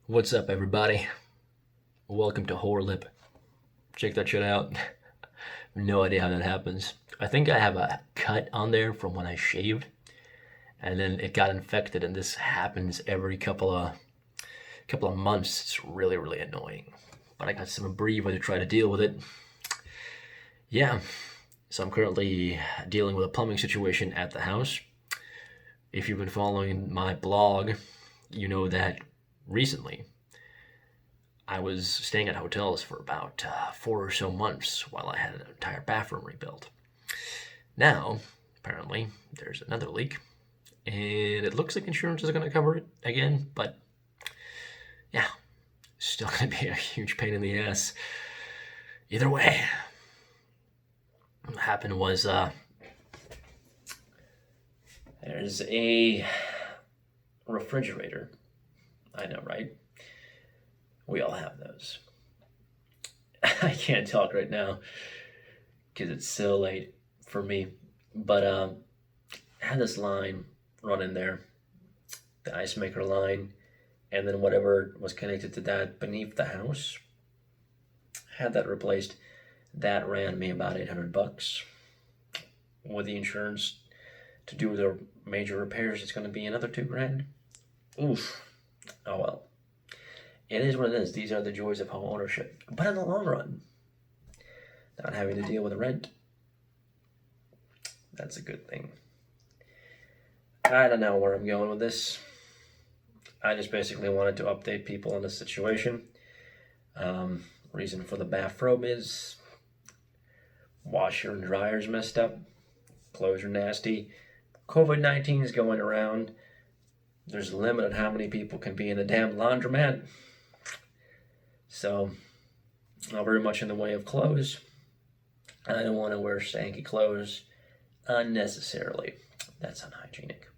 What's up, everybody? Welcome to Horror Lip. Check that shit out. No idea how that happens. I think I have a cut on there from when I shaved, and then it got infected. And this happens every couple of months. It's really annoying. But I got some Abreva to try to deal with it. Yeah. So I'm currently dealing with a plumbing situation at the house. If you've been following my blog, you know that recently I was staying at hotels for about 4 or so months while I had an entire bathroom rebuilt. Now, apparently, there's another leak, and it looks like insurance is going to cover it again, but yeah, still going to be a huge pain in the ass. Either way, what happened was there's a refrigerator. I know, right? We all have those. I can't talk right now because it's so late for me. But I had this line run in there, the ice maker line, and then whatever was connected to that beneath the house. Had that replaced. That ran me about $800. With the insurance to do the major repairs, it's going to be another $2,000. Oof. Oh well. It is what it is. These are the joys of home ownership. But in the long run, not having to deal with rent, that's a good thing. I don't know where I'm going with this. I just basically wanted to update people on the situation. Reason for the bathrobe is washer and dryer's messed up. Clothes are nasty. COVID-19 is going around. There's a limit on how many people can be in a damn laundromat. So, not very much in the way of clothes. I don't want to wear stanky clothes unnecessarily. That's unhygienic.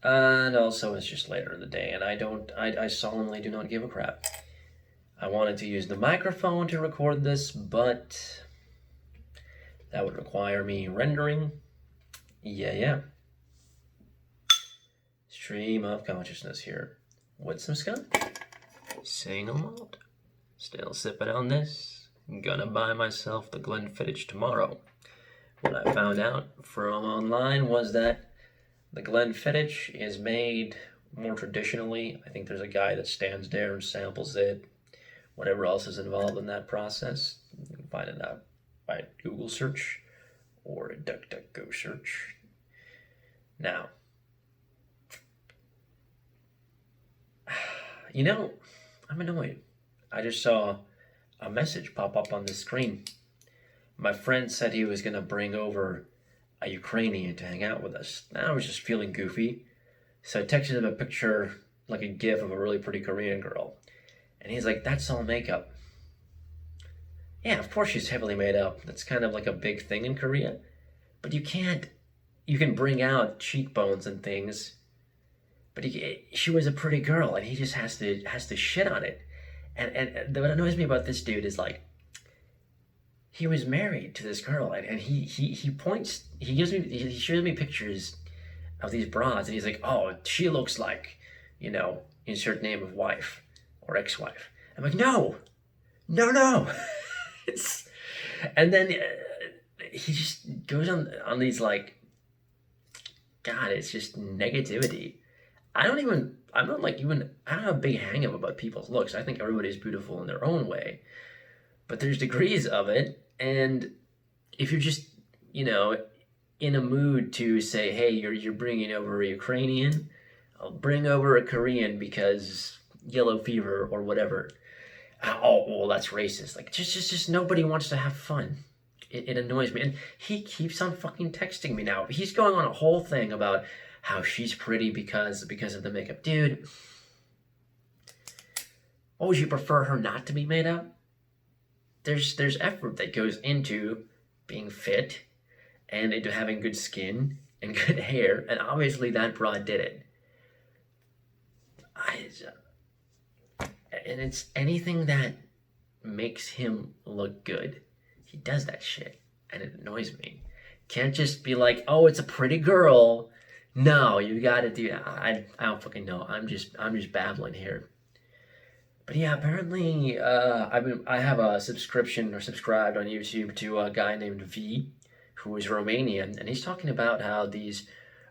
And also, it's just later in the day, and I solemnly do not give a crap. I wanted to use the microphone to record this, but that would require me rendering. Yeah. Stream of consciousness here with some scotch. Single malt. Still sipping on this. Gonna buy myself the Glenfiddich tomorrow. What I found out from online was that the Glenfiddich is made more traditionally. I think there's a guy that stands there and samples it. Whatever else is involved in that process, you can find it out by a Google search or a DuckDuckGo search. Now, I'm annoyed. I just saw a message pop up on the screen. My friend said he was going to bring over a Ukrainian to hang out with us. And I was just feeling goofy. So I texted him a picture, like a gif of a really pretty Korean girl. And he's like, that's all makeup. Yeah, of course she's heavily made up. That's kind of like a big thing in Korea. But you can bring out cheekbones and things. But she was a pretty girl, and he just has to shit on it. And what annoys me about this dude is like, he was married to this girl, and he shows me pictures of these broads, and he's like, oh, she looks like, insert name of wife or ex-wife. I'm like, no. And then he just goes on these like, God, it's just negativity. I don't have a big hang up about people's looks. I think everybody's beautiful in their own way. But there's degrees of it. And if you're just, in a mood to say, hey, you're bringing over a Ukrainian, I'll bring over a Korean because yellow fever or whatever. Oh, well, that's racist. Like, just nobody wants to have fun. It annoys me. And he keeps on fucking texting me now. He's going on a whole thing about how she's pretty because of the makeup. Dude, oh, would you prefer her not to be made up? There's effort that goes into being fit and into having good skin and good hair, and obviously that broad did it. And it's anything that makes him look good. He does that shit, and it annoys me. Can't just be like, oh, it's a pretty girl, No, you got it, dude. I don't fucking know. I'm just babbling here. But yeah, apparently, I have a subscription or subscribed on YouTube to a guy named V, who is Romanian, and he's talking about how these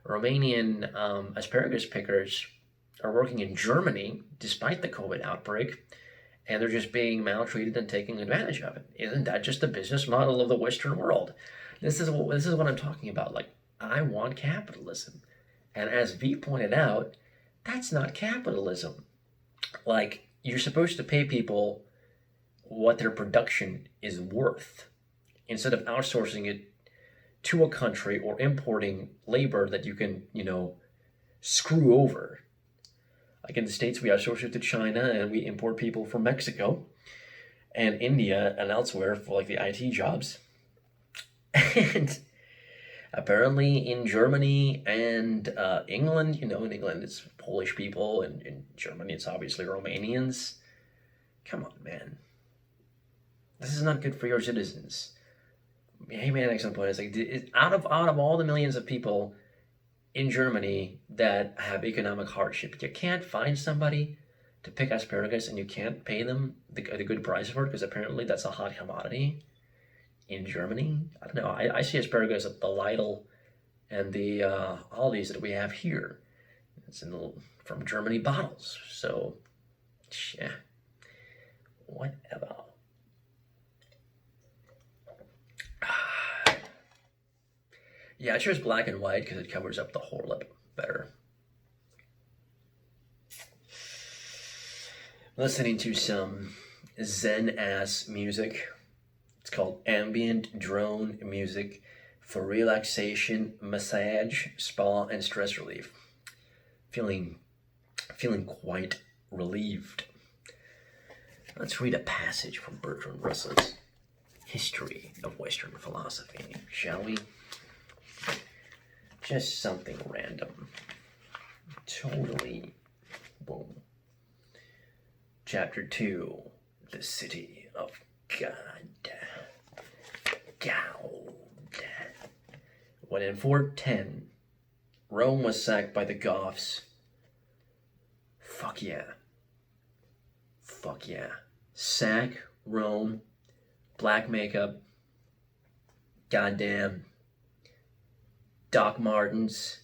Romanian asparagus pickers are working in Germany despite the COVID outbreak, and they're just being maltreated and taking advantage of it. Isn't that just the business model of the Western world? This is what I'm talking about. Like, I want capitalism, and as V pointed out, that's not capitalism. Like, you're supposed to pay people what their production is worth instead of outsourcing it to a country or importing labor that you can, screw over. Like in the States, we outsource it to China and we import people from Mexico and India and elsewhere for like the IT jobs. And apparently in Germany and England, in England it's Polish people, and in Germany it's obviously Romanians. Come on, man. This is not good for your citizens. Hey, man, at some point, it's like, out of all the millions of people in Germany that have economic hardship, you can't find somebody to pick asparagus and you can't pay them the good price for it, because apparently that's a hot commodity in Germany. I don't know. I see asparagus at the Lidl and the Aldi's that we have here. It's from Germany bottles. So, yeah, whatever. Yeah, I chose black and white because it covers up the whole lip better. Listening to some Zen-ass music. It's called ambient drone music for relaxation, massage, spa, and stress relief. Feeling quite relieved. Let's read a passage from Bertrand Russell's History of Western Philosophy, shall we? Just something random. Totally. Boom. Chapter 2. The City of God. When in 410, Rome was sacked by the Goths. Fuck yeah. Sack, Rome, black makeup, goddamn, Doc Martens.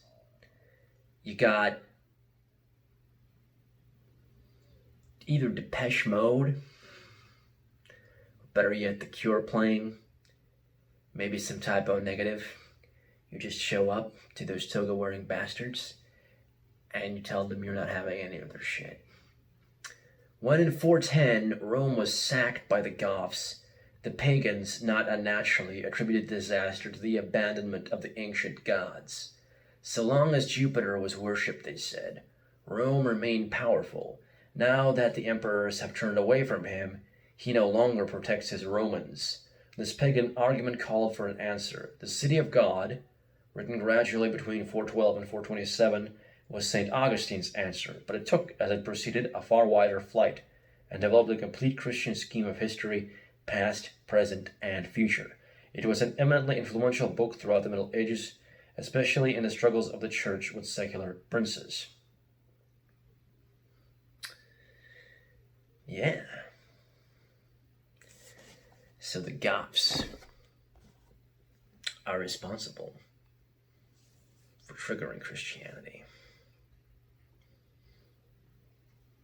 You got either Depeche Mode, or better yet, The Cure playing, maybe some Typo Negative. You just show up to those toga-wearing bastards and you tell them you're not having any of their shit. When in 410 Rome was sacked by the Goths, the pagans not unnaturally attributed the disaster to the abandonment of the ancient gods. So long as Jupiter was worshipped, they said, Rome remained powerful. Now that the emperors have turned away from him, he no longer protects his Romans. This pagan argument called for an answer. The City of God, written gradually between 412 and 427, was St. Augustine's answer, but it took, as it proceeded, a far wider flight, and developed a complete Christian scheme of history, past, present, and future. It was an eminently influential book throughout the Middle Ages, especially in the struggles of the church with secular princes. Yeah. So the Goths are responsible for triggering Christianity.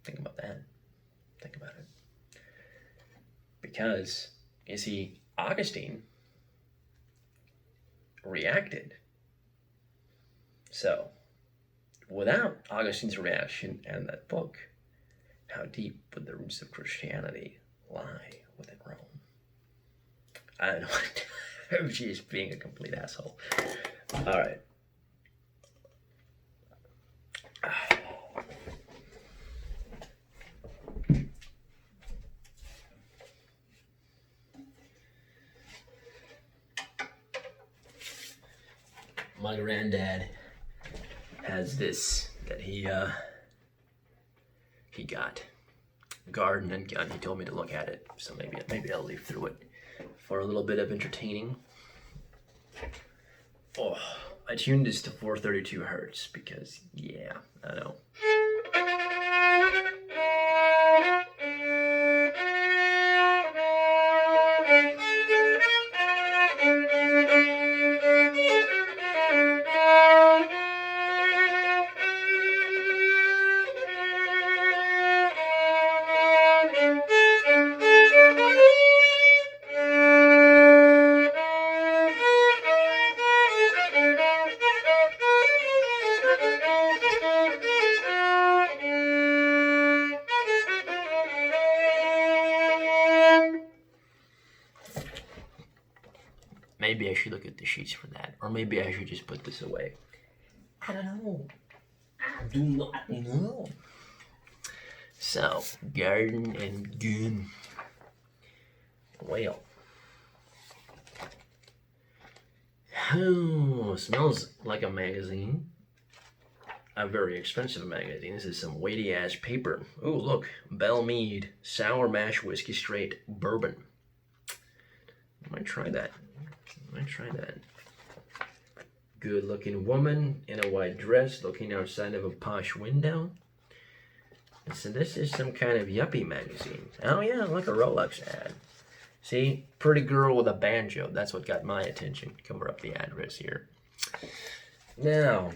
Think about that. Think about it. Because, you see, Augustine reacted. So, without Augustine's reaction and that book, how deep would the roots of Christianity lie within Rome? I don't know. I'm just being a complete asshole. All right. My granddad has this that he got, Garden and Gun. He told me to look at it, so maybe I'll leaf through it for a little bit of entertaining. Oh, I tuned this to 432 hertz because, yeah, I know. Maybe I should look at the sheets for that. Or maybe I should just put this away. I don't know. I do not know. So, garden and gun. Well. Oh, smells like a magazine. A very expensive magazine. This is some weighty ass paper. Oh, look. Bell Mead. Sour mash whiskey straight bourbon. I might try that. Good looking woman in a white dress looking outside of a posh window. So this is some kind of yuppie magazine. Oh yeah, like a Rolex ad. See, pretty girl with a banjo. That's what got my attention. Cover up the address here. Now,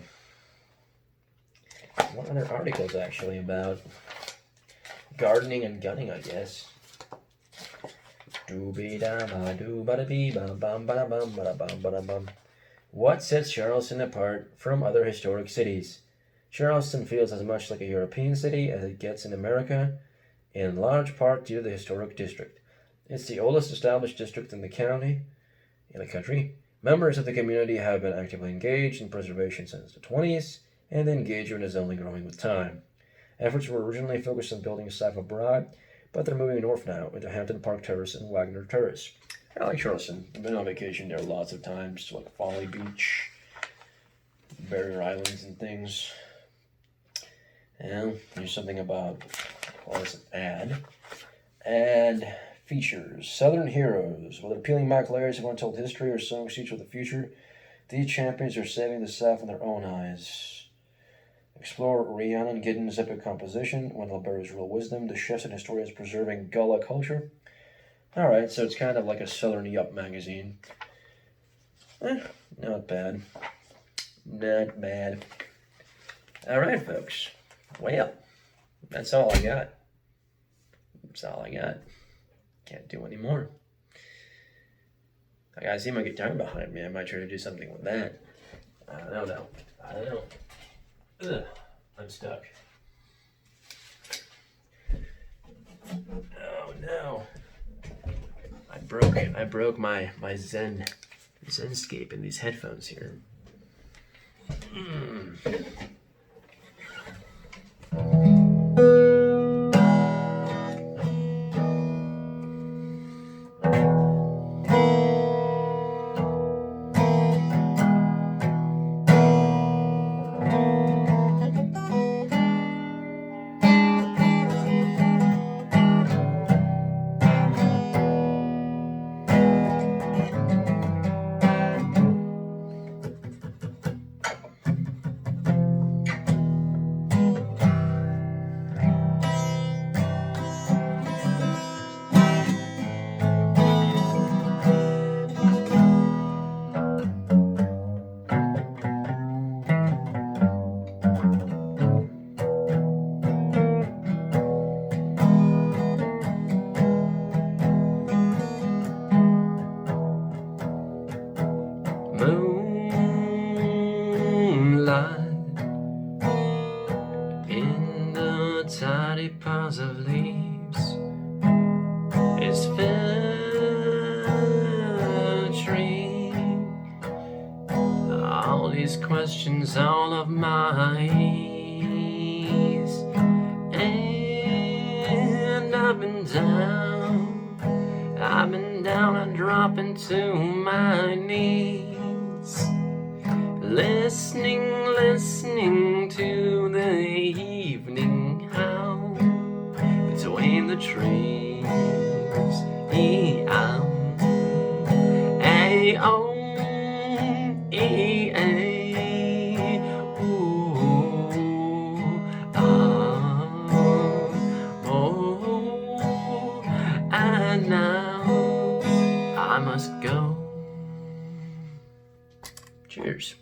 what other articles actually about gardening and gunning, I guess. What sets Charleston apart from other historic cities? Charleston feels as much like a European city as it gets in America, in large part due to the historic district. It's the oldest established district in the country. Members of the community have been actively engaged in preservation since the 20s, and the engagement is only growing with time. Efforts were originally focused on building staff abroad, but they're moving north now into Hampton Park Terrace and Wagner Terrace. I like Charleston. I've been on vacation there lots of times, like Folly Beach, Barrier Islands and things. And here's something about, well, it's an ad features. Southern heroes. Whether appealing Mac layers of untold history or sowing seeds for the future, these champions are saving the South in their own eyes. Explore Rhiannon Giddens' epic composition, Wendell Berry's real wisdom, the chefs and historians preserving Gullah culture. Alright, so it's kind of like a Southern Yup magazine. Not bad. Not bad. Alright, folks. Well, that's all I got. That's all I got. Can't do any more. I gotta see my guitar behind me. I might try to do something with that. I don't know. Ugh, I'm stuck. Oh no. I broke my Zenscape in these headphones here. In the tiny piles of leaves is filtering all these questions, all of my ease. And I've been down and dropping to my knees, listening to the evening howl between the trees. E-ow, A-O, E-A. And now I must go. Cheers.